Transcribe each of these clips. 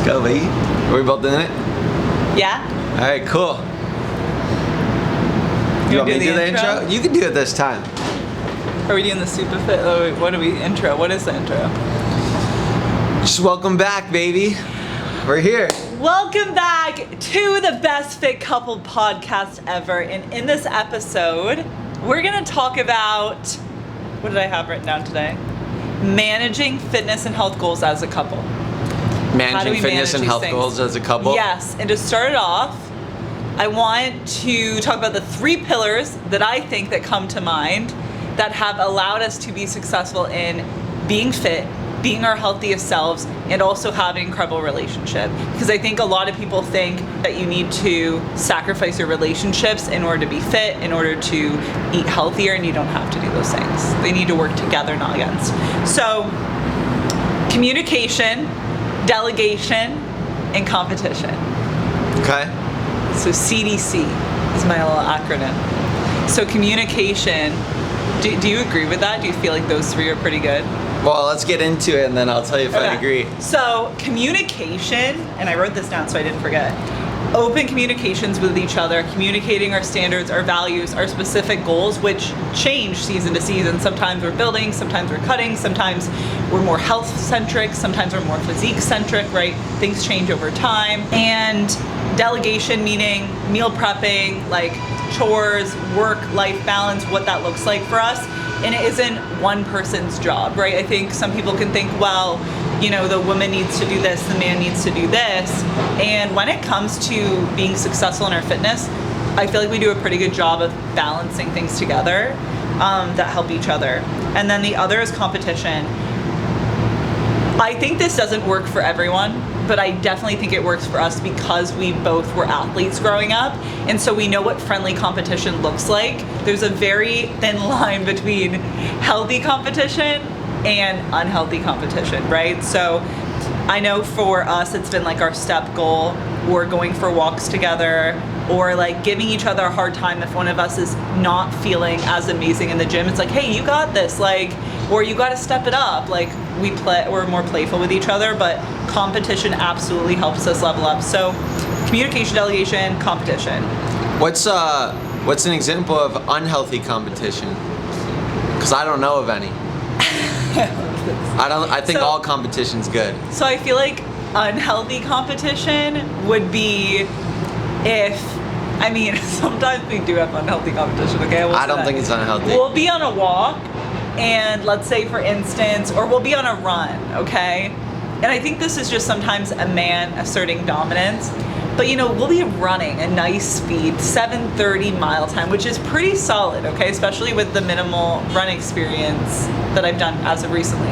go, baby. Are we both doing it? Yeah? Alright, cool. You want me to do the intro? You can do it this time. Are we doing the super fit? Oh, what are we intro? What is the intro? Just welcome back, baby. We're here. Welcome back to the Best Fit Couple podcast ever. And in this episode, we're going to talk about, what did I have written down today? Managing fitness and health goals as a couple. Managing fitness and health goals as a couple? Yes. And to start it off, I want to talk about the 3 pillars that I think that come to mind that have allowed us to be successful in being fit, being our healthiest selves, and also having an incredible relationship. Because I think a lot of people think that you need to sacrifice your relationships in order to be fit, in order to eat healthier, and you don't have to do those things. They need to work together, not against. So, communication, delegation, and competition. Okay. So CDC is my little acronym. So communication, do you agree with that? Do you feel like those 3 are pretty good? Well, let's get into it and then I'll tell you if I agree. So communication, and I wrote this down so I didn't forget. Open communications with each other, communicating our standards, our values, our specific goals, which change season to season. Sometimes we're building, sometimes we're cutting, sometimes we're more health-centric, sometimes we're more physique-centric, right? Things change over time. And delegation, meaning meal prepping, like chores, work-life balance, what that looks like for us. And it isn't one person's job, right? I think some people can think, well, you know, the woman needs to do this, the man needs to do this. And when it comes to being successful in our fitness, I feel like we do a pretty good job of balancing things together that help each other. And then the other is competition. I think this doesn't work for everyone, but I definitely think it works for us because we both were athletes growing up, and so we know what friendly competition looks like. There's a very thin line between healthy competition and unhealthy competition, right? So I know for us it's been like our step goal, or going for walks together, or like giving each other a hard time if one of us is not feeling as amazing in the gym. It's like, hey, you got this, like, or you got to step it up. Like we're more playful with each other, but competition absolutely helps us level up. So communication, delegation, competition. What's an example of unhealthy competition? Because I don't know of any. I think all competition's good. So I feel like unhealthy competition would be sometimes we do have unhealthy competition, okay? I don't think it's unhealthy. We'll be on a walk, and let's say for instance, or we'll be on a run, okay? And I think this is just sometimes a man asserting dominance. But you know, we'll be running a nice speed, 7:30 mile time, which is pretty solid, okay? Especially with the minimal run experience that I've done as of recently.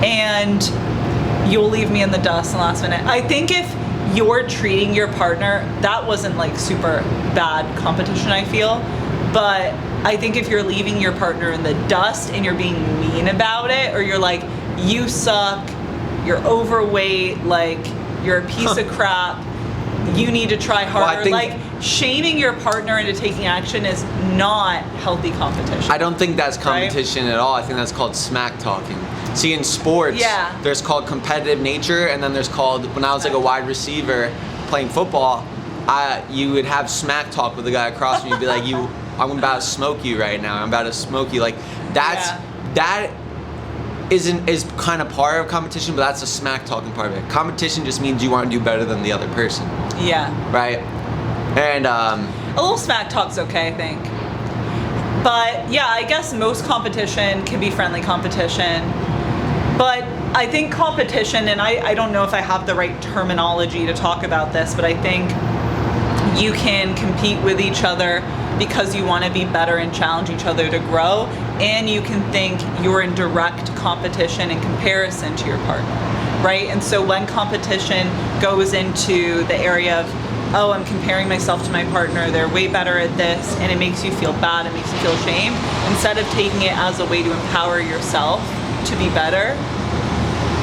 And you'll leave me in the dust in the last minute. I think if you're treating your partner, that wasn't like super bad competition, I feel. But I think if you're leaving your partner in the dust and you're being mean about it, or you're like, you suck, you're overweight, like you're a piece of crap, you need to try harder. Like shaming your partner into taking action is not healthy competition. I don't think that's competition at all. I think that's called smack talking. See, in sports, there's called competitive nature, and then there's called, when I was like a wide receiver playing football, you would have smack talk with the guy across from you. You'd be like, I'm about to smoke you right now. I'm about to smoke you. Like that is kind of part of competition, but that's a smack talking part of it. Competition just means you want to do better than the other person. Yeah. Right? And a little smack talk's okay, I think. But yeah, I guess most competition can be friendly competition. But I think competition, and I don't know if I have the right terminology to talk about this, but I think you can compete with each other because you want to be better and challenge each other to grow, and you can think you're in direct competition and comparison to your partner, right? And so when competition goes into the area of, oh, I'm comparing myself to my partner, they're way better at this, and it makes you feel bad, it makes you feel shame, instead of taking it as a way to empower yourself to be better,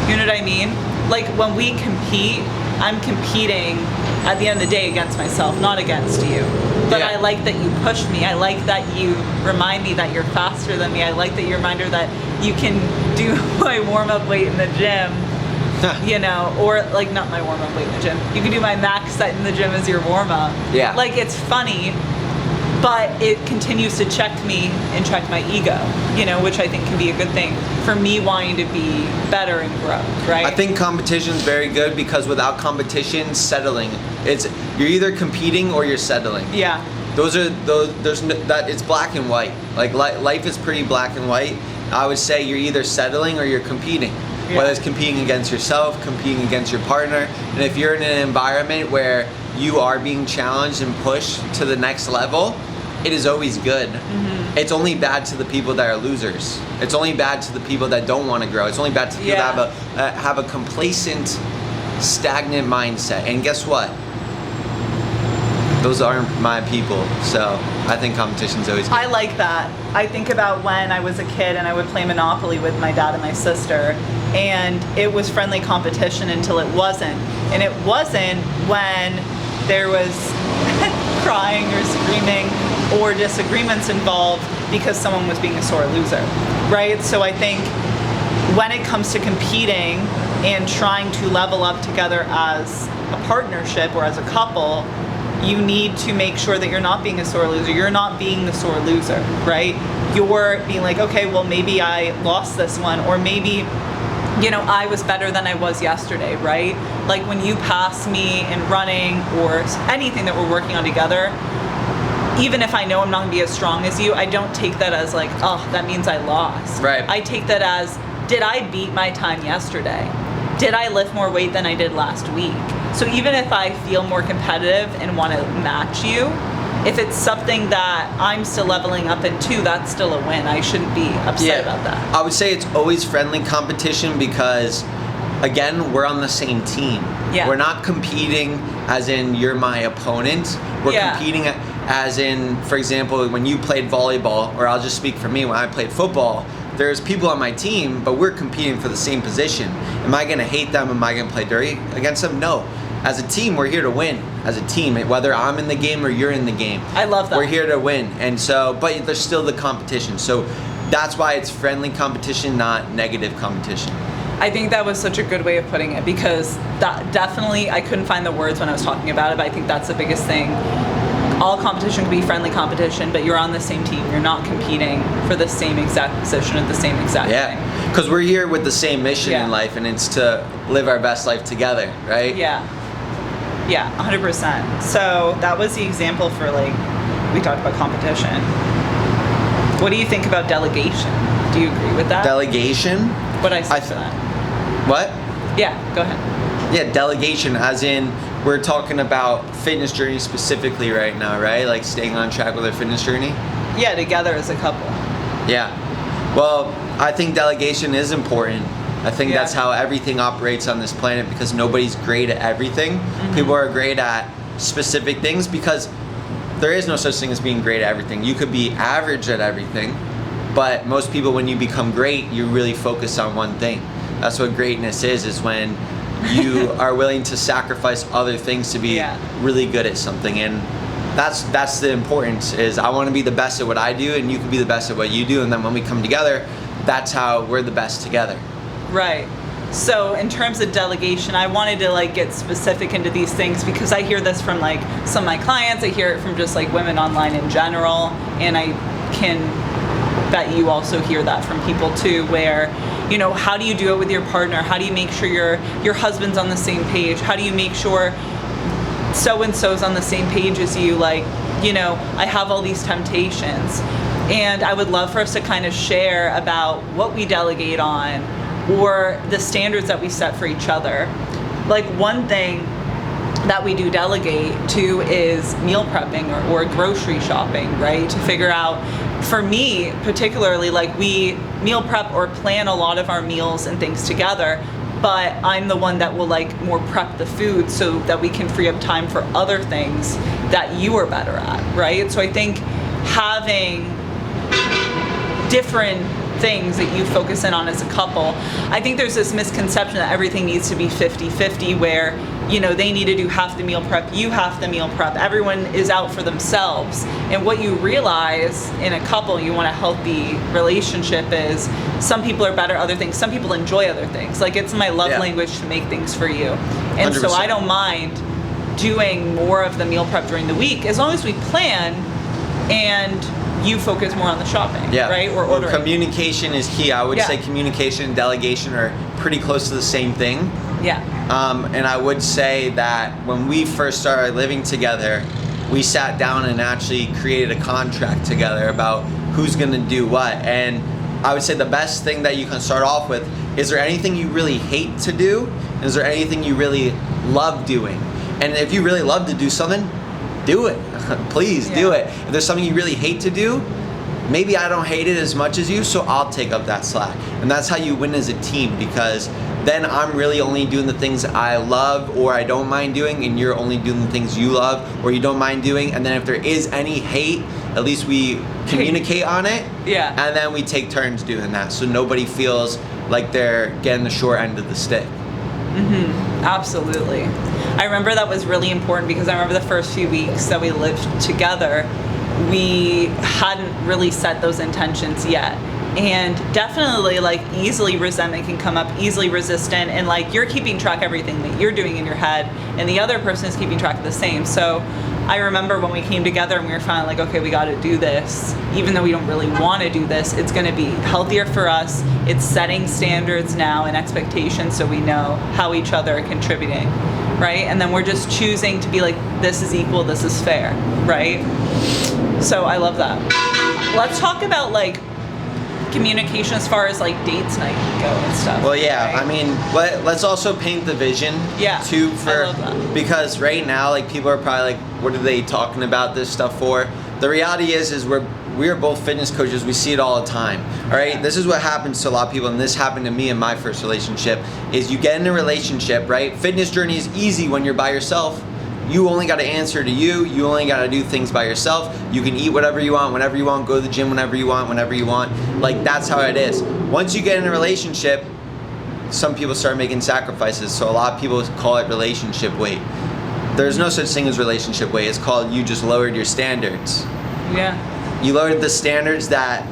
you know what I mean? Like when we compete, I'm competing at the end of the day against myself, not against you. But I like that you push me. I like that you remind me that you're faster than me. I like that you reminder that you can do my warm-up weight in the gym you know, or like not my warm up weight in the gym. You can do my max set in the gym as your warm up. Yeah. Like it's funny, but it continues to check me and check my ego, you know, which I think can be a good thing for me wanting to be better and grow, right? I think competition is very good because without competition, settling, you're either competing or you're settling. Yeah. It's black and white. Like life is pretty black and white. I would say you're either settling or you're competing. Yeah. Whether it's competing against yourself, competing against your partner, and if you're in an environment where you are being challenged and pushed to the next level, it is always good. Mm-hmm. It's only bad to the people that are losers. It's only bad to the people that don't want to grow. It's only bad to people that have a complacent, stagnant mindset. And guess what? Those aren't my people. So I think competition's always good. I like that. I think about when I was a kid and I would play Monopoly with my dad and my sister, and it was friendly competition until it wasn't. And it wasn't when there was crying or screaming or disagreements involved because someone was being a sore loser, right? So I think when it comes to competing and trying to level up together as a partnership or as a couple, you need to make sure that you're not being a sore loser. You're not being the sore loser, right? You're being like, okay, well, maybe I lost this one, or maybe, you know, I was better than I was yesterday, right? Like when you pass me in running or anything that we're working on together, even if I know I'm not gonna be as strong as you, I don't take that as like, oh, that means I lost. Right. I take that as, did I beat my time yesterday? Did I lift more weight than I did last week? So even if I feel more competitive and want to match you, if it's something that I'm still leveling up into, that's still a win. I shouldn't be upset about that. I would say it's always friendly competition because, again, we're on the same team. Yeah. We're not competing as in you're my opponent. We're competing as in, for example, when you played volleyball, or I'll just speak for me, when I played football, there's people on my team, but we're competing for the same position. Am I going to hate them? Am I going to play dirty against them? No. As a team, we're here to win. As a team, whether I'm in the game or you're in the game. I love that. We're here to win. And so, but there's still the competition. So that's why it's friendly competition, not negative competition. I think that was such a good way of putting it, because that definitely, I couldn't find the words when I was talking about it, but I think that's the biggest thing. All competition can be friendly competition, but you're on the same team. You're not competing for the same exact position at the same exact thing. Because we're here with the same mission in life, and it's to live our best life together, right? Yeah. Yeah, 100%. So that was the example for, like, we talked about competition. What do you think about delegation? Do you agree with that? Delegation? What I said for that. What? Yeah, go ahead. Yeah, delegation, as in we're talking about fitness journey specifically right now, right? Like staying on track with our fitness journey? Yeah, together as a couple. Yeah. Well, I think delegation is important. I think that's how everything operates on this planet, because nobody's great at everything. Mm-hmm. People are great at specific things because there is no such thing as being great at everything. You could be average at everything, but most people, when you become great, you really focus on one thing. That's what greatness is when you are willing to sacrifice other things to be really good at something. And that's the importance, is I want to be the best at what I do and you can be the best at what you do, and then when we come together, that's how we're the best together. Right. So in terms of delegation, I wanted to like get specific into these things because I hear this from like some of my clients. I hear it from just like women online in general, and I can bet you also hear that from people too, where, you know, how do you do it with your partner? How do you make sure your husband's on the same page? How do you make sure so-and-so's on the same page as you? Like, you know, I have all these temptations, and I would love for us to kind of share about what we delegate on, or the standards that we set for each other. Like one thing that we do delegate to is meal prepping or grocery shopping, right? To figure out, for me particularly, like we meal prep or plan a lot of our meals and things together, but I'm the one that will like more prep the food so that we can free up time for other things that you are better at, right? So I think having different things that you focus in on as a couple. I think there's this misconception that everything needs to be 50-50, where they need to do half the meal prep, you half the meal prep, everyone is out for themselves. And what you realize in a couple, you want a healthy relationship, is some people are better at other things, some people enjoy other things. Like, it's my love language to make things for you. And 100%. So I don't mind doing more of the meal prep during the week, as long as we plan and you focus more on the shopping, right? Or ordering. Well, communication is key. I would say communication and delegation are pretty close to the same thing. Yeah. And I would say that when we first started living together, we sat down and actually created a contract together about who's gonna do what. And I would say the best thing that you can start off with, is there anything you really hate to do? Is there anything you really love doing? And if you really love to do something, do it. Please do it. If there's something you really hate to do, maybe I don't hate it as much as you, so I'll take up that slack. And that's how you win as a team, because then I'm really only doing the things I love or I don't mind doing, and you're only doing the things you love or you don't mind doing. And then if there is any hate, at least we communicate on it. Yeah. And then we take turns doing that, so nobody feels like they're getting the short end of the stick. Absolutely. I remember that was really important, because I remember the first few weeks that we lived together, we hadn't really set those intentions yet. And definitely, like, easily resentment can come up, easily resistant, and like, you're keeping track of everything that you're doing in your head, and the other person is keeping track of the same. So I remember when we came together and we were finally like, okay, we got to do this, even though we don't really want to do this, it's going to be healthier for us. It's setting standards now and expectations, so we know how each other are contributing, right? And then we're just choosing to be like, this is equal, this is fair, right? So I love that. Let's talk about like communication as far as like dates night go and stuff. Well, yeah, right? I mean, let's also paint the vision too, I love that. Because right now, like, people are probably like, what are they talking about this stuff for? The reality is we are both fitness coaches. We see it all the time. All right, this is what happens to a lot of people, and this happened to me in my first relationship. Is you get in a relationship, right? Fitness journey is easy when you're by yourself. You only got to answer to you. You only got to do things by yourself. You can eat whatever you want, whenever you want, go to the gym whenever you want, whenever you want. Like, that's how it is. Once you get in a relationship, some people start making sacrifices. So a lot of people call it relationship weight. There's no such thing as relationship weight. It's called you just lowered your standards. Yeah. You lowered the standards that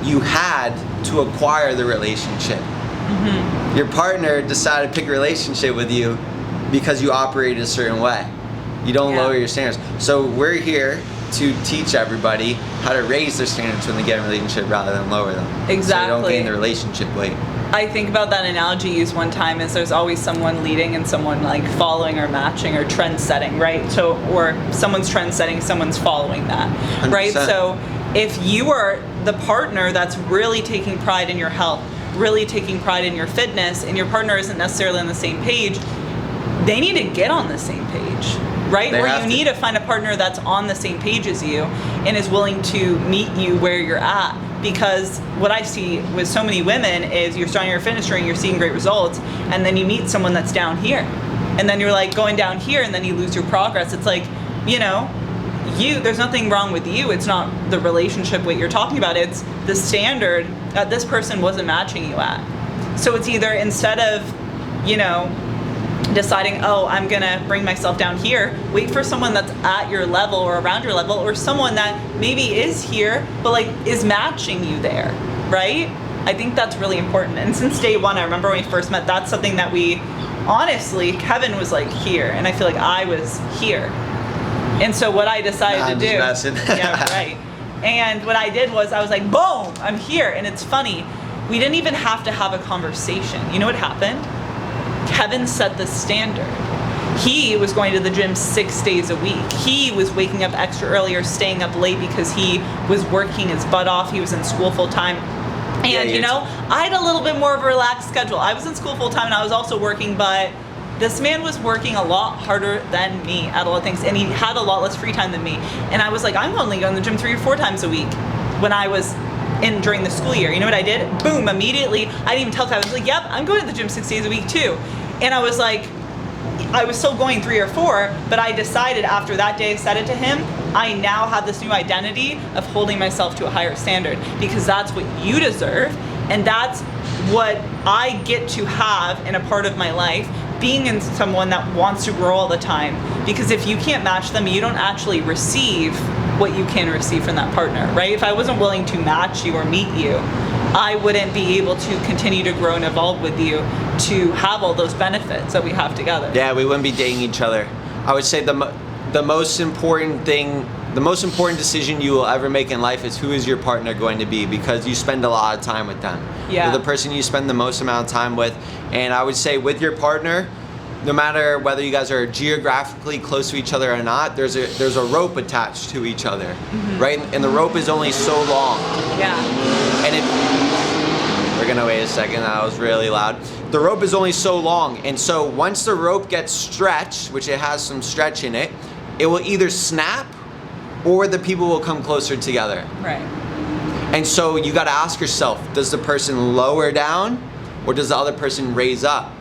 you had to acquire the relationship. Your partner decided to pick a relationship with you because you operated a certain way. You don't lower your standards. So we're here to teach everybody how to raise their standards when they get in a relationship rather than lower them. Exactly. So they don't gain the relationship weight. I think about that analogy used one time is there's always someone leading and someone like following or matching or trend setting, right? So, or someone's trend setting, someone's following that, 100%. right? So if you are the partner that's really taking pride in your health, really taking pride in your fitness, and your partner isn't necessarily on the same page, they need to get on the same page, right? Or you need to find a partner that's on the same page as you and is willing to meet you where you're at. Because what I see with so many women is you're starting your fitness journey, you're seeing great results, and then you meet someone that's down here. And then you're like going down here and then you lose your progress. It's like, there's nothing wrong with you. It's not the relationship what you're talking about. It's the standard that this person wasn't matching you at. So it's either instead of, deciding, oh, I'm gonna bring myself down here, wait for someone that's at your level or around your level, or someone that maybe is here but like is matching you there, right? I think that's really important. And since day one, I remember when we first met, that's something that honestly, Kevin was like here and I feel like I was here. And so what I decided to do, yeah, right. And what I did was I was like, boom, I'm here. And it's funny, we didn't even have to have a conversation. You know what happened? Kevin set the standard. He was going to the gym 6 days a week. He was waking up extra early or staying up late because he was working his butt off. He was in school full time. And I had a little bit more of a relaxed schedule. I was in school full time and I was also working, but this man was working a lot harder than me at a lot of things, and he had a lot less free time than me. And I was like, I'm only going to the gym 3 or 4 times a week when I was during the school year. You know what I did? Boom, immediately, I didn't even tell Kevin. I was like, yep, I'm going to the gym 6 days a week too. And I was like, I was still going 3 or 4, but I decided after that day I said it to him, I now have this new identity of holding myself to a higher standard, because that's what you deserve, and that's what I get to have in a part of my life being in someone that wants to grow all the time. Because if you can't match them, you don't actually receive what you can receive from that partner, right? If I wasn't willing to match you or meet you, I wouldn't be able to continue to grow and evolve with you to have all those benefits that we have together. Yeah, we wouldn't be dating each other. I would say the most important thing, the most important decision you will ever make in life is who is your partner going to be, because you spend a lot of time with them. Yeah. They're the person you spend the most amount of time with. And I would say with your partner, no matter whether you guys are geographically close to each other or not, there's a rope attached to each other, right? And the rope is only so long. Yeah. And we're gonna wait a second, that was really loud. The rope is only so long, and so once the rope gets stretched, which it has some stretch in it, it will either snap or the people will come closer together. Right. And so you gotta ask yourself, does the person lower down or does the other person raise up?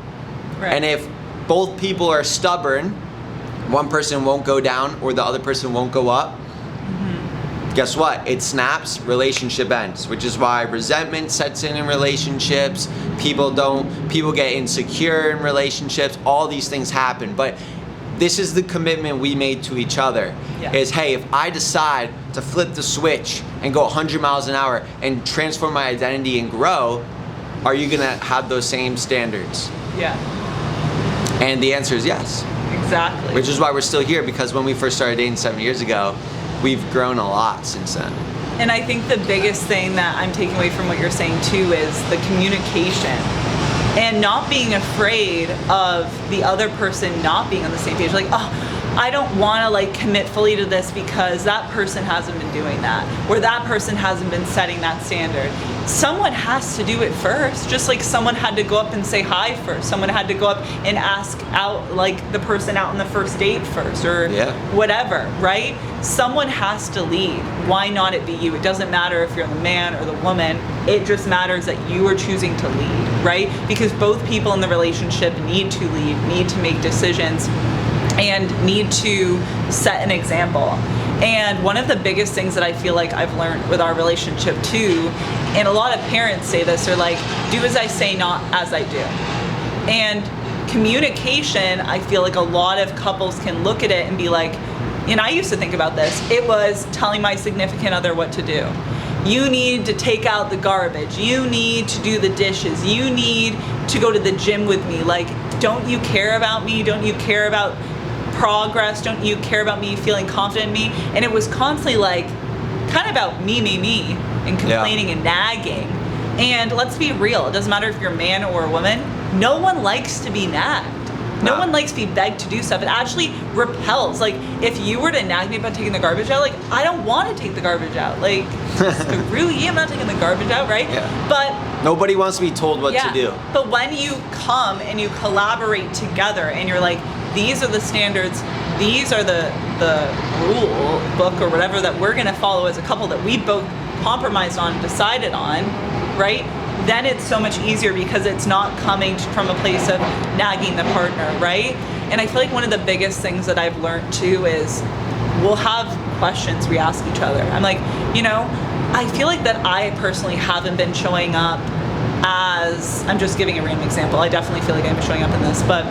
Right. And if both people are stubborn, one person won't go down or the other person won't go up, guess what? It snaps, relationship ends, which is why resentment sets in relationships. People get insecure in relationships. All these things happen. But this is the commitment we made to each other. Yeah. Is, hey, if I decide to flip the switch and go 100 miles an hour and transform my identity and grow, are you gonna have those same standards? Yeah. And the answer is yes. Exactly. Which is why we're still here, because when we first started dating 7 years ago, we've grown a lot since then. And I think the biggest thing that I'm taking away from what you're saying too is the communication and not being afraid of the other person not being on the same page. Like, oh, I don't want to like commit fully to this because that person hasn't been doing that, or that person hasn't been setting that standard. Someone has to do it first, just like someone had to go up and say hi first. Someone had to go up and ask out like the person out on the first date first, or whatever, right? Someone has to lead. Why not it be you? It doesn't matter if you're the man or the woman. It just matters that you are choosing to lead, right? Because both people in the relationship need to lead, need to make decisions, and need to set an example. And one of the biggest things that I feel like I've learned with our relationship too, and a lot of parents say this, they're like, do as I say, not as I do. And communication, I feel like a lot of couples can look at it and be like, and I used to think about this, it was telling my significant other what to do. You need to take out the garbage. You need to do the dishes. You need to go to the gym with me. Like, don't you care about me? Don't you care about progress? Don't you care about me feeling confident in me? And it was constantly like, kind of about me, and complaining and nagging. And let's be real, it doesn't matter if you're a man or a woman, no one likes to be nagged. No one likes to be begged to do stuff. It actually repels. Like, if you were to nag me about taking the garbage out, like, I don't want to take the garbage out. Like, screw you, I'm not taking the garbage out, right? Yeah. But nobody wants to be told what to do. But when you come and you collaborate together and you're like, these are the standards, these are the rule book or whatever that we're gonna follow as a couple that we both compromised on, decided on, right? Then it's so much easier because it's not coming from a place of nagging the partner, right? And I feel like one of the biggest things that I've learned too is we'll have questions we ask each other. I'm like, I feel like that I personally haven't been showing up as, I'm just giving a random example, I definitely feel like I'm showing up in this, but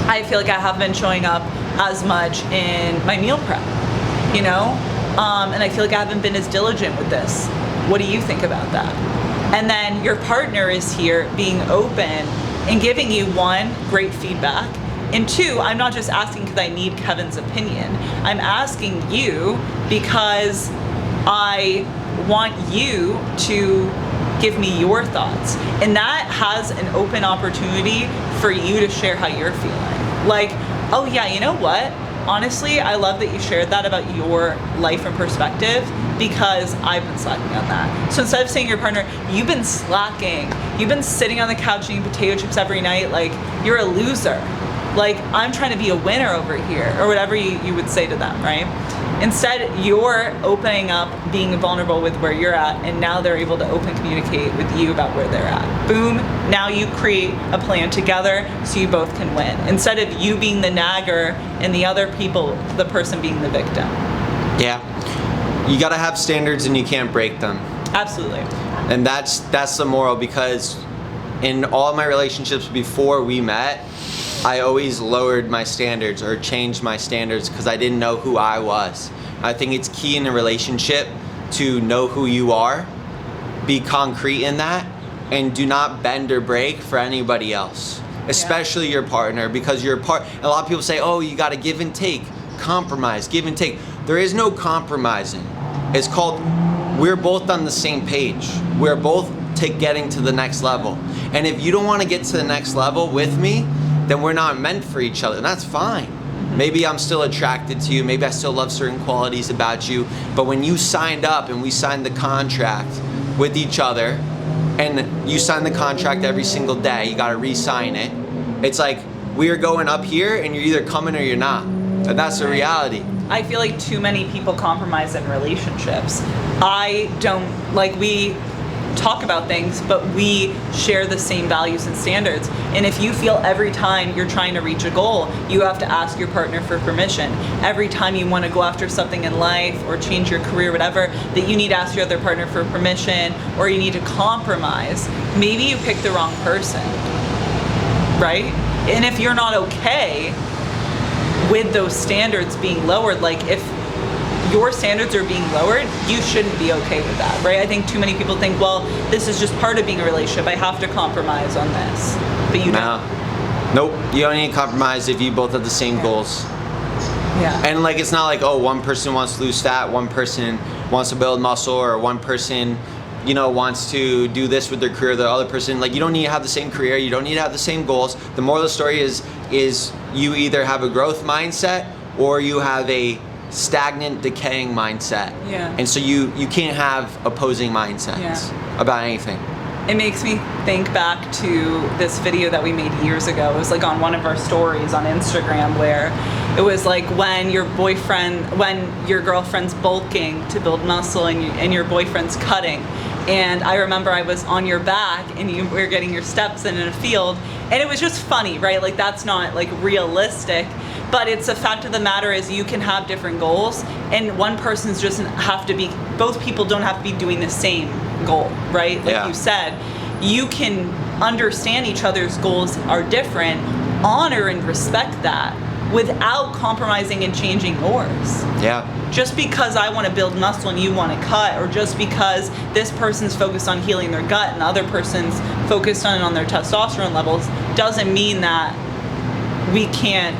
I feel like I haven't been showing up as much in my meal prep, and I feel like I haven't been as diligent with this. What do you think about that? And then your partner is here being open and giving you, one, great feedback, and two, I'm not just asking because I need Kevin's opinion. I'm asking you because I want you to give me your thoughts. And that has an open opportunity for you to share how you're feeling. Like, oh yeah, you know what? Honestly, I love that you shared that about your life and perspective, because I've been slacking on that. So instead of saying to your partner, you've been slacking, you've been sitting on the couch eating potato chips every night, like, you're a loser. Like, I'm trying to be a winner over here, or whatever you would say to them, right? Instead, you're opening up, being vulnerable with where you're at, and now they're able to open communicate with you about where they're at. Boom, now you create a plan together so you both can win. Instead of you being the nagger and the other people, the person being the victim. Yeah. You gotta have standards and you can't break them. Absolutely. And that's the moral, because in all my relationships before we met, I always lowered my standards or changed my standards because I didn't know who I was. I think it's key in a relationship to know who you are, be concrete in that, and do not bend or break for anybody else, especially your partner, because a lot of people say, oh, you got to give and take, compromise, give and take. There is no compromising. It's called, we're both on the same page. We're both getting to the next level. And if you don't want to get to the next level with me, then we're not meant for each other, and that's fine. Maybe I'm still attracted to you, maybe I still love certain qualities about you, but when you signed up and we signed the contract with each other, and you sign the contract every single day, you gotta re-sign it, it's like, we are going up here and you're either coming or you're not. And that's the reality. I feel like too many people compromise in relationships. We talk about things, but we share the same values and standards. And if you feel every time you're trying to reach a goal, you have to ask your partner for permission. Every time you want to go after something in life or change your career, whatever, that you need to ask your other partner for permission, or you need to compromise, maybe you picked the wrong person, right? And if you're not okay with those standards being lowered, like if your standards are being lowered, you shouldn't be okay with that, right? I think too many people think, well, this is just part of being a relationship. I have to compromise on this, but you don't. Nope, you don't need to compromise if you both have the same goals. Yeah. And like, it's not like, oh, one person wants to lose fat, one person wants to build muscle, or one person, wants to do this with their career, the other person, like, you don't need to have the same career, you don't need to have the same goals. The moral of the story is you either have a growth mindset or you have a stagnant, decaying mindset. Yeah. And so you can't have opposing mindsets about anything. It makes me think back to this video that we made years ago. It was like on one of our stories on Instagram, where it was like when your girlfriend's bulking to build muscle and your boyfriend's cutting. And I remember I was on your back and you were getting your steps in a field, and it was just funny, right? Like, that's not like realistic, but it's a fact of the matter is you can have different goals, and one person's just both people don't have to be doing the same goal, right? Like you said, you can understand each other's goals are different, honor and respect that without compromising and changing yours. Yeah. Just because I want to build muscle and you want to cut, or just because this person's focused on healing their gut and the other person's focused on their testosterone levels, doesn't mean that we can't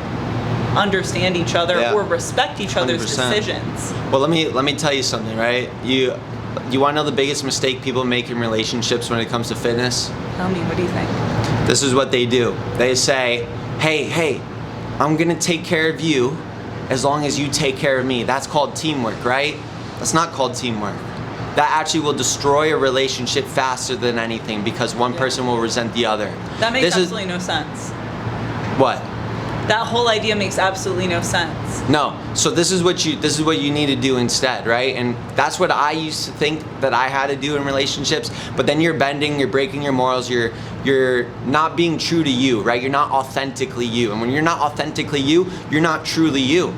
understand each other or respect each other's 100%. Decisions. Well, let me tell you something, right? You want to know the biggest mistake people make in relationships when it comes to fitness? Tell me, what do you think? This is what they do. They say, hey, I'm gonna take care of you as long as you take care of me. That's called teamwork, right? That's not called teamwork. That actually will destroy a relationship faster than anything, because one person will resent the other. That makes absolutely no sense. What? That whole idea makes absolutely no sense. No. So this is what you need to do instead, right? And that's what I used to think that I had to do in relationships. But then you're bending, you're breaking your morals, you're not being true to you, right? You're not authentically you. And when you're not authentically you, you're not truly you.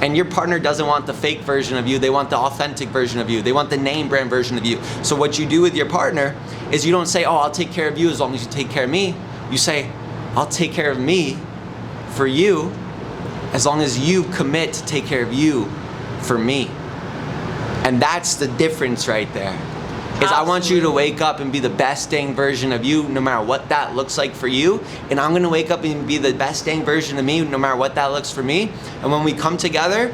And your partner doesn't want the fake version of you. They want the authentic version of you. They want the name brand version of you. So what you do with your partner is you don't say, oh, I'll take care of you as long as you take care of me. You say, I'll take care of me for you as long as you commit to take care of you for me. And that's the difference right there. Is I want you to wake up and be the best dang version of you, no matter what that looks like for you. And I'm gonna wake up and be the best dang version of me, no matter what that looks for me. And when we come together,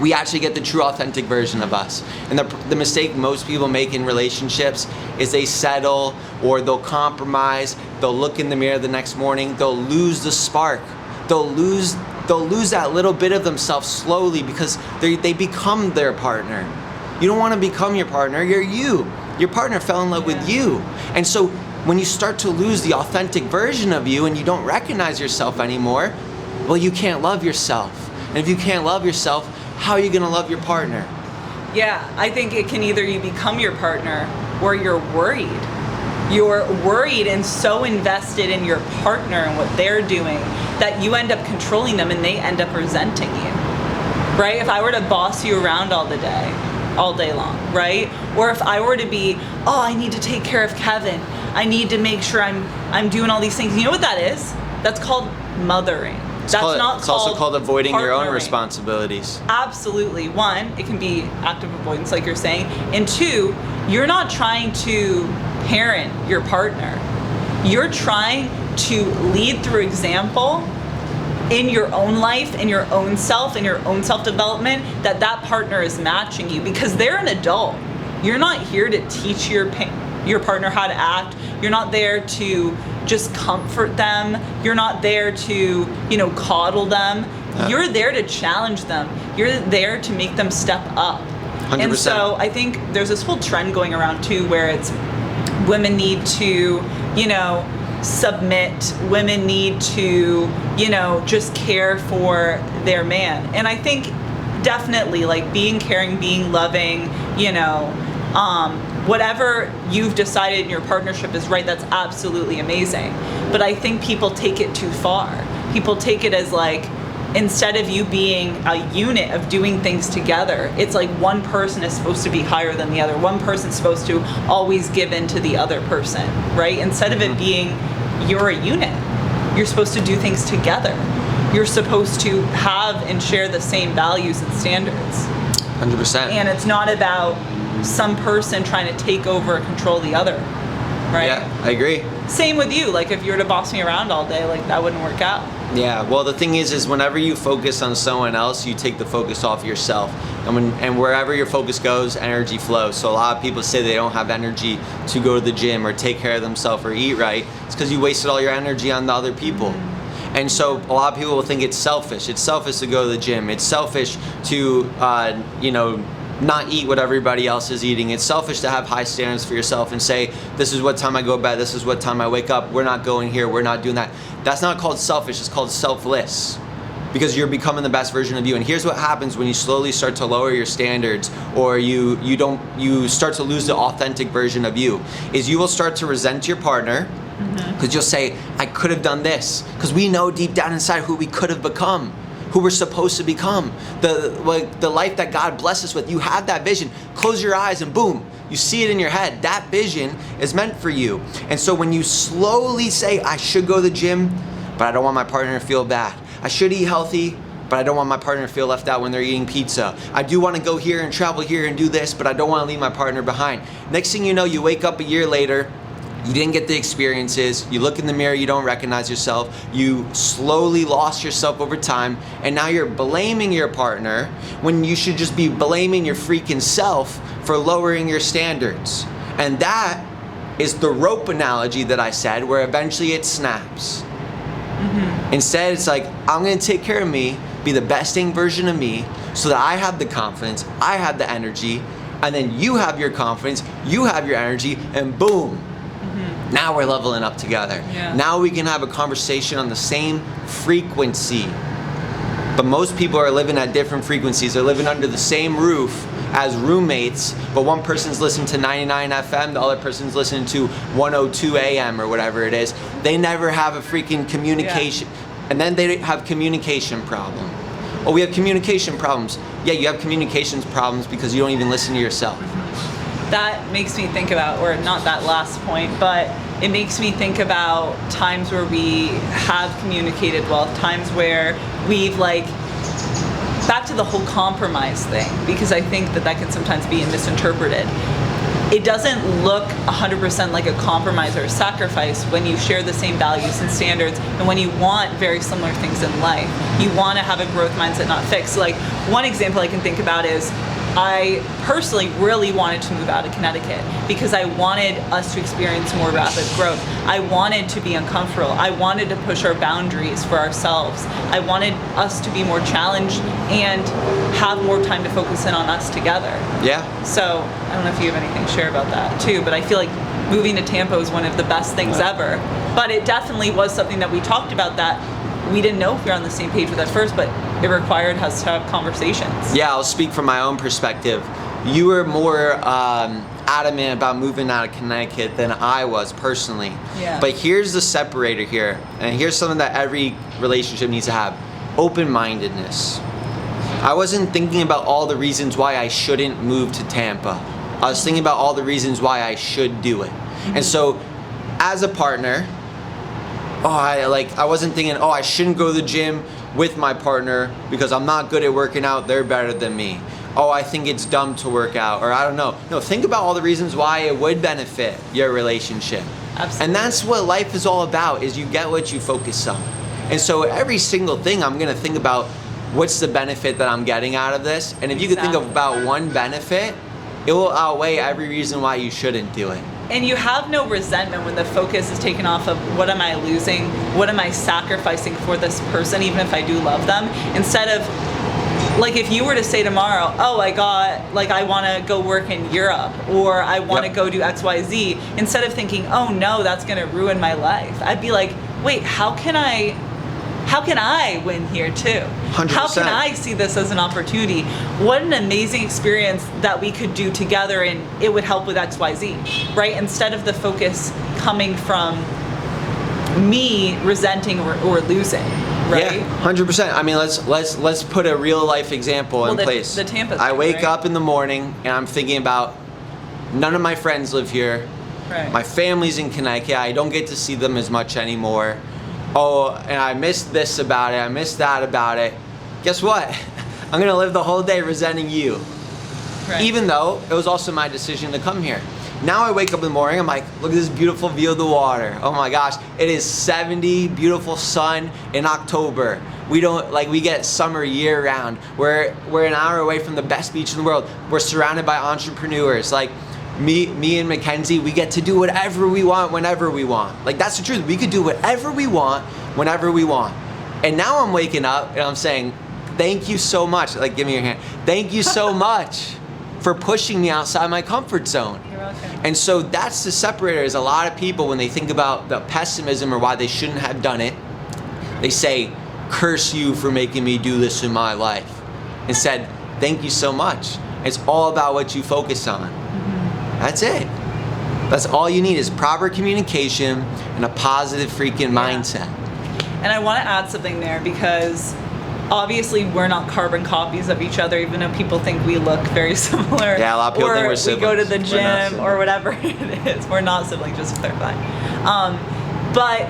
we actually get the true authentic version of us. And the mistake most people make in relationships is they settle, or they'll compromise, they'll look in the mirror the next morning, they'll lose the spark. They'll lose that little bit of themselves slowly, because they become their partner. You don't want to become your partner, you're you. Your partner fell in love with you. And so when you start to lose the authentic version of you and you don't recognize yourself anymore, well, you can't love yourself. And if you can't love yourself, how are you gonna love your partner? Yeah, I think it can either you become your partner or you're worried. You're worried and so invested in your partner and what they're doing that you end up controlling them and they end up resenting you, right? If I were to boss you around all day long, right? Or if I were to be, oh, I need to take care of Kevin. I need to make sure I'm doing all these things. You know what that is? That's called mothering. It's also called avoiding your own responsibilities. Absolutely. One, it can be active avoidance, like you're saying. And two, you're not trying to parent your partner. You're trying to lead through example in your own life, in your own self, in your own self-development, that partner is matching you, because they're an adult. You're not here to teach your partner how to act. You're not there to just comfort them. You're not there to, coddle them. Yeah. You're there to challenge them. You're there to make them step up. 100%. And so I think there's this whole trend going around too, where it's women need to, submit. Women need to, just care for their man. And I think definitely like being caring, being loving, whatever you've decided in your partnership is right, that's absolutely amazing. But I think people take it too far. People take it as like, instead of you being a unit of doing things together, it's like one person is supposed to be higher than the other. One person's supposed to always give in to the other person, right? Instead of it being, you're a unit. You're supposed to do things together. You're supposed to have and share the same values and standards. 100%. And it's not about some person trying to take over or control the other, right? Yeah, I agree. Same with you. Like if you were to boss me around all day, like that wouldn't work out. Yeah, well the thing is whenever you focus on someone else, you take the focus off yourself. And wherever your focus goes, energy flows. So a lot of people say they don't have energy to go to the gym or take care of themselves or eat right. It's because you wasted all your energy on the other people. Mm-hmm. And so a lot of people will think it's selfish. It's selfish to go to the gym. It's selfish to, not eat what everybody else is eating. It's selfish to have high standards for yourself and say, this is what time I go to bed, this is what time I wake up, we're not going here, we're not doing that. That's not called selfish, it's called selfless. Because you're becoming the best version of you. And here's what happens when you slowly start to lower your standards, or you start to lose the authentic version of you, is you will start to resent your partner, because you'll say, I could have done this. Because we know deep down inside who we could have become, who we're supposed to become, the life that God blessed us with. You have that vision. Close your eyes and boom, you see it in your head. That vision is meant for you. And so when you slowly say, I should go to the gym, but I don't want my partner to feel bad. I should eat healthy, but I don't want my partner to feel left out when they're eating pizza. I do want to go here and travel here and do this, but I don't want to leave my partner behind. Next thing you know, you wake up a year later, you didn't get the experiences, you look in the mirror, you don't recognize yourself, you slowly lost yourself over time, and now you're blaming your partner when you should just be blaming your freaking self for lowering your standards. And that is the rope analogy that I said, where eventually it snaps. Mm-hmm. Instead, it's like, I'm gonna take care of me, be the besting version of me, so that I have the confidence, I have the energy, and then you have your confidence, you have your energy, and boom. Now we're leveling up together. Yeah. Now we can have a conversation on the same frequency. But most people are living at different frequencies. They're living under the same roof as roommates, but one person's listening to 99 FM, the other person's listening to 102 AM or whatever it is. They never have a freaking communication. Yeah. And then they have communication problem. Oh, we have communication problems. Yeah, you have communications problems because you don't even listen to yourself. That makes me think about, or not that last point, but it makes me think about times where we have communicated well, times where we've back to the whole compromise thing, because I think that can sometimes be misinterpreted. It doesn't look 100% like a compromise or a sacrifice when you share the same values and standards, and when you want very similar things in life. You want to have a growth mindset, not fixed. One example I can think about is, I personally really wanted to move out of Connecticut because I wanted us to experience more rapid growth. I wanted to be uncomfortable. I wanted to push our boundaries for ourselves. I wanted us to be more challenged and have more time to focus in on us together. Yeah. So I don't know if you have anything to share about that too, but I feel like moving to Tampa is one of the best things ever. But it definitely was something that we talked about that we didn't know if we were on the same page with at first, but it required us to have conversations. Yeah, I'll speak from my own perspective. You were more adamant about moving out of Connecticut than I was personally. Yeah. But here's the separator here, and here's something that every relationship needs to have: open-mindedness. I wasn't thinking about all the reasons why I shouldn't move to Tampa. I was thinking about all the reasons why I should do it. Mm-hmm. And so, as a partner, I wasn't thinking, I shouldn't go to the gym with my partner because I'm not good at working out, they're better than me. I think it's dumb to work out, or I don't know. No, think about all the reasons why it would benefit your relationship. Absolutely. And that's what life is all about, is you get what you focus on. And so every single thing I'm gonna think about, what's the benefit that I'm getting out of this? And if you could think of about one benefit, it will outweigh every reason why you shouldn't do it. And you have no resentment when the focus is taken off of what am I losing, what am I sacrificing for this person, even if I do love them. Instead of, like, if you were to say tomorrow, I want to go work in Europe, or I want to go do XYZ, instead of thinking, oh no, that's going to ruin my life, I'd be like, wait, how can I win here too? 100%. How can I see this as an opportunity? What an amazing experience that we could do together, and it would help with XYZ, right? Instead of the focus coming from me resenting or losing, right? Yeah, 100%. I mean, let's put a real life example in place. The Tampa I thing, wake right? up in the morning and I'm thinking about, none of my friends live here. Right. My family's in Connecticut. I don't get to see them as much anymore. And I missed this about it. I missed that about it. Guess what? I'm gonna live the whole day resenting you. Right. Even though it was also my decision to come here. Now I wake up in the morning, I'm like, look at this beautiful view of the water. Oh my gosh, it is 70, beautiful sun in October. We get summer year round. We're an hour away from the best beach in the world. We're surrounded by entrepreneurs. Like, me and Mackenzie, we get to do whatever we want whenever we want. Like, that's the truth. We could do whatever we want whenever we want. And now I'm waking up and I'm saying, thank you so much. Like, give me your hand. Thank you so much for pushing me outside my comfort zone. You're welcome. And so that's the separator. Is a lot of people, when they think about the pessimism or why they shouldn't have done it, they say, curse you for making me do this in my life. Instead, thank you so much. It's all about what you focus on. That's it. That's all you need, is proper communication and a positive freaking mindset. And I want to add something there, because obviously we're not carbon copies of each other, even though people think we look very similar. Yeah, a lot of people think we're siblings. We go to the We're not gym or whatever it is. We're not siblings, just to clarify. But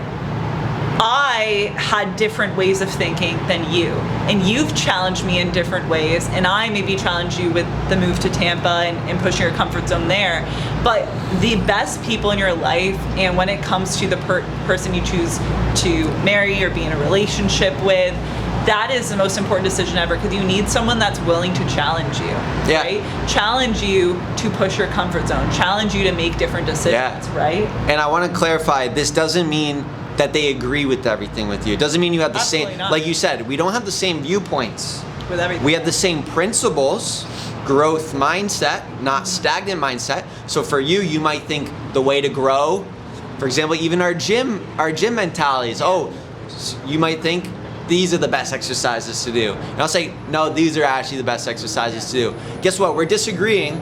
I had different ways of thinking than you, and you've challenged me in different ways, and I maybe challenged you with the move to Tampa and pushing your comfort zone there. But the best people in your life, and when it comes to the person you choose to marry or be in a relationship with, that is the most important decision ever, because you need someone that's willing to challenge you, right? Challenge you to push your comfort zone, challenge you to make different decisions, right? And I want to clarify, this doesn't mean that they agree with everything with you. It doesn't mean you have the same, like you said, we don't have the same viewpoints. With everything. We have the same principles, growth mindset, not stagnant mindset. So for you, you might think the way to grow, for example, even our gym mentalities. You might think these are the best exercises to do. And I'll say, no, these are actually the best exercises to do. Guess what? We're disagreeing,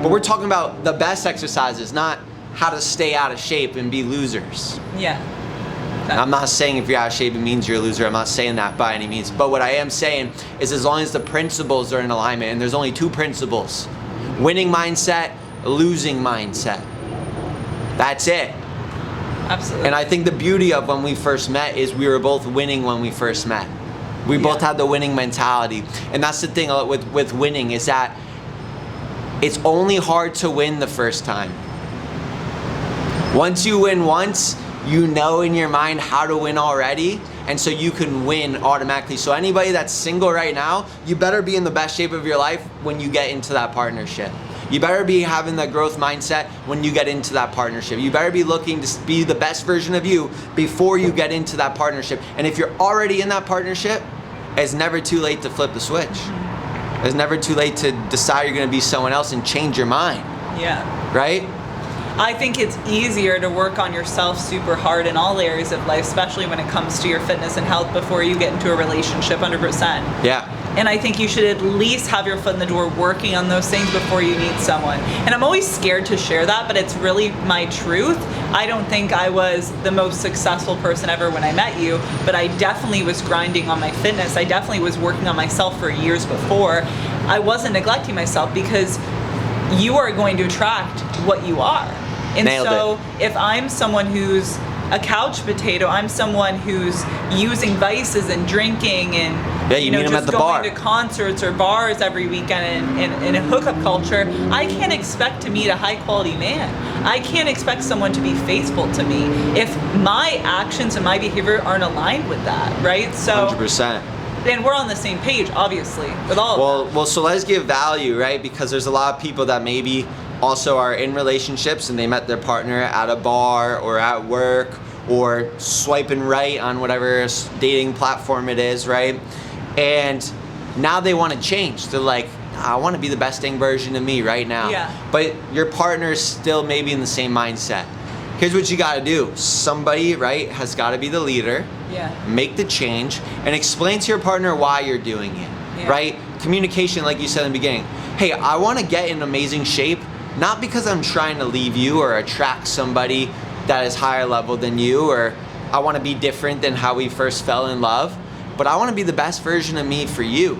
but we're talking about the best exercises, not how to stay out of shape and be losers. Yeah. I'm not saying if you're out of shape it means you're a loser. I'm not saying that by any means. But what I am saying is, as long as the principles are in alignment, and there's only two principles: winning mindset, losing mindset. That's it. Absolutely. And I think the beauty of when we first met is we were both winning when we first met. We both had the winning mentality. And that's the thing with winning, is that it's only hard to win the first time. Once you win once, you know in your mind how to win already, and so you can win automatically. So anybody that's single right now, you better be in the best shape of your life when you get into that partnership. You better be having the growth mindset when you get into that partnership. You better be looking to be the best version of you before you get into that partnership. And if you're already in that partnership, it's never too late to flip the switch. It's never too late to decide you're gonna be someone else and change your mind. Yeah. Right? I think it's easier to work on yourself super hard in all areas of life, especially when it comes to your fitness and health, before you get into a relationship, 100%. Yeah. And I think you should at least have your foot in the door working on those things before you meet someone. And I'm always scared to share that, but it's really my truth. I don't think I was the most successful person ever when I met you, but I definitely was grinding on my fitness. I definitely was working on myself for years before. I wasn't neglecting myself, because you are going to attract what you are. And Nailed so it. if I'm someone who's a couch potato. I'm someone who's using vices and drinking and you meet them just at the going bar. to concerts or bars every weekend in a hookup culture. I can't expect to meet a high quality man. I can't expect someone to be faithful to me if my actions and my behavior aren't aligned with that, right? So 100%. And we're on the same page, obviously, with all of that. Well, so let's give value, right? Because there's a lot of people that maybe also are in relationships and they met their partner at a bar or at work or swiping right on whatever dating platform it is, right? And now they want to change. They're like, I want to be the best dang version of me right now. Yeah. But your partner is still maybe in the same mindset. Here's what you got to do. Somebody, right, has got to be the leader. Yeah. Make the change and explain to your partner why you're doing it, right? Communication, like you said in the beginning. Hey, I want to get in amazing shape, not because I'm trying to leave you or attract somebody that is higher level than you, or I want to be different than how we first fell in love, but I want to be the best version of me for you.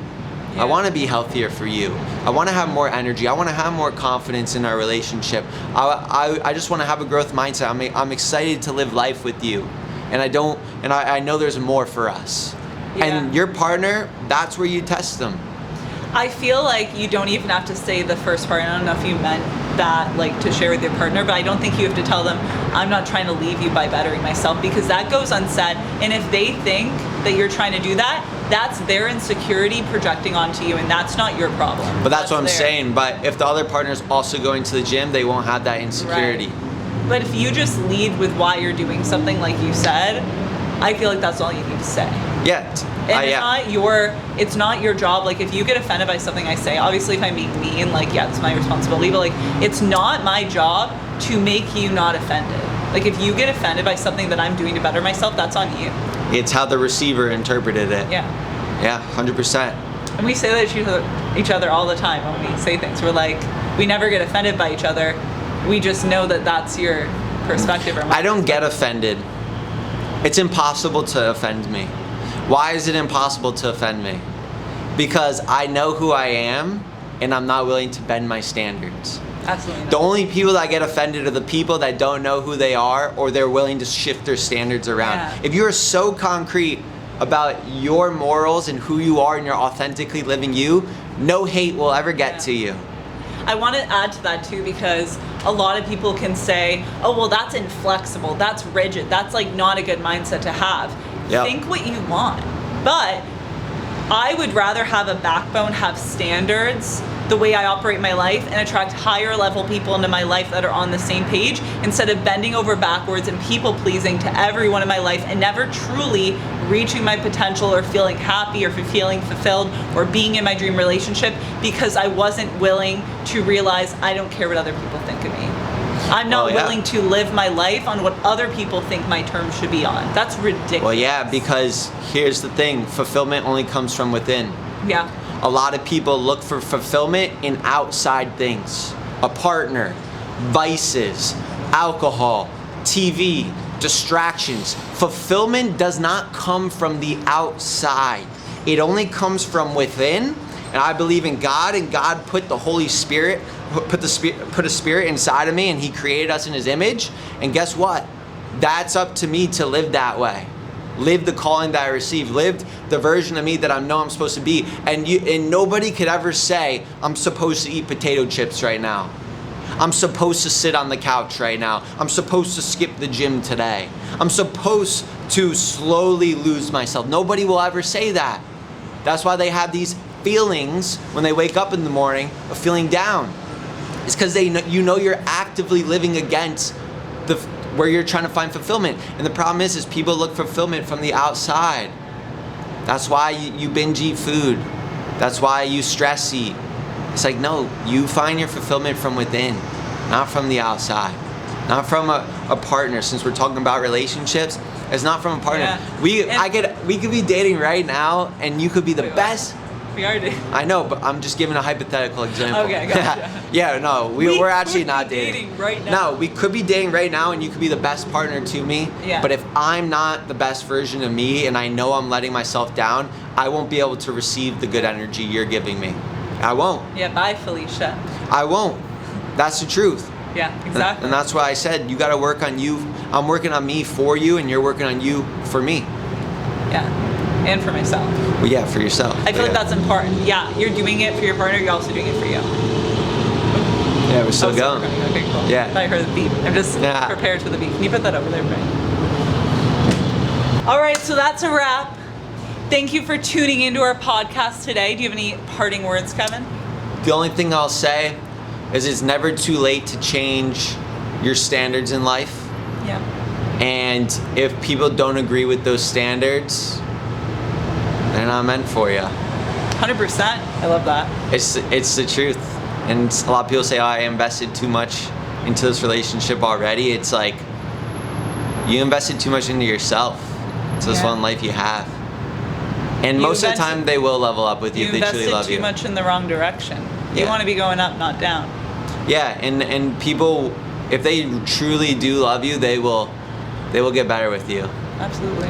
I want to be healthier for you. I want to have more energy. I want to have more confidence in our relationship. I just want to have a growth mindset. I'm excited to live life with you. And I know there's more for us. Yeah. And your partner, that's where you test them. I feel like you don't even have to say the first part. I don't know if you meant that, like, to share with your partner, but I don't think you have to tell them, I'm not trying to leave you by bettering myself, because that goes unsaid. And if they think that you're trying to do that, that's their insecurity projecting onto you, and that's not your problem. But that's what I'm saying. But if the other partner's also going to the gym, they won't have that insecurity. Right. But if you just lead with why you're doing something, like you said, I feel like that's all you need to say. Yeah. And it's not your job. Like, if you get offended by something I say, obviously if I'm being mean, like, yeah, it's my responsibility, but like, it's not my job to make you not offended. Like, if you get offended by something that I'm doing to better myself, that's on you. It's how the receiver interpreted it. Yeah. Yeah, 100%. And we say that to each other all the time when we say things. We're like, we never get offended by each other. We just know that that's your perspective. Or I don't get offended. It's impossible to offend me. Why is it impossible to offend me? Because I know who I am and I'm not willing to bend my standards. Absolutely not. The only people that get offended are the people that don't know who they are, or they're willing to shift their standards around. Yeah. If you are so concrete about your morals and who you are and you're authentically living you, no hate will ever get to you. I want to add to that too, because a lot of people can say, oh, well, that's inflexible, that's rigid, that's like not a good mindset to have. Yep. Think what you want. But I would rather have a backbone, have standards, the way I operate my life, and attract higher level people into my life that are on the same page, instead of bending over backwards and people pleasing to everyone in my life and never truly reaching my potential or feeling happy or feeling fulfilled or being in my dream relationship because I wasn't willing to realize I don't care what other people think of me. I'm not willing to live my life on what other people think my terms should be on. That's ridiculous. Well, yeah, because here's the thing, fulfillment only comes from within. Yeah. A lot of people look for fulfillment in outside things. A partner, vices, alcohol, TV, distractions. Fulfillment does not come from the outside. It only comes from within. And I believe in God, and God put the Holy Spirit, put a spirit inside of me, and He created us in His image. And guess what? That's up to me to live that way. Live the calling that I received. Live the version of me that I know I'm supposed to be. And nobody could ever say, I'm supposed to eat potato chips right now. I'm supposed to sit on the couch right now. I'm supposed to skip the gym today. I'm supposed to slowly lose myself. Nobody will ever say that. That's why they have these feelings when they wake up in the morning of feeling down. It's because you know you're actively living against where you're trying to find fulfillment. And the problem is people look for fulfillment from the outside. That's why you binge eat food. That's why you stress eat. It's like, no, you find your fulfillment from within, not from the outside. Not from a partner. Since we're talking about relationships, it's not from a partner. Yeah. We could be dating right now, and you could be the best. We are dating. I know, but I'm just giving a hypothetical example. Okay, gotcha. Yeah, no, we're actually not dating right now. No, we could be dating right now, and you could be the best partner to me. Yeah. But if I'm not the best version of me, and I know I'm letting myself down, I won't be able to receive the good energy you're giving me. I won't. Yeah, bye, Felicia. I won't. That's the truth. Yeah, exactly. And that's why I said, you got to work on you. I'm working on me for you, and you're working on you for me. Yeah, and for myself. Well, yeah, for yourself. I feel like that's important. Yeah, you're doing it for your partner, you're also doing it for you. Yeah, we're still going. Okay, cool. Yeah. I thought I heard the beep. I'm just prepared for the beep. Can you put that over there, Brian? All right, so that's a wrap. Thank you for tuning into our podcast today. Do you have any parting words, Kevin? The only thing I'll say is it's never too late to change your standards in life. Yeah. And if people don't agree with those standards, they're not meant for you. 100%. I love that. It's the truth. And a lot of people say, oh, I invested too much into this relationship already. It's like, you invested too much into yourself. It's this one life you have. And most of the time, they will level up with you if they truly love you. You invested too much in the wrong direction. You want to be going up, not down. Yeah, and people, if they truly do love you, they will get better with you. Absolutely.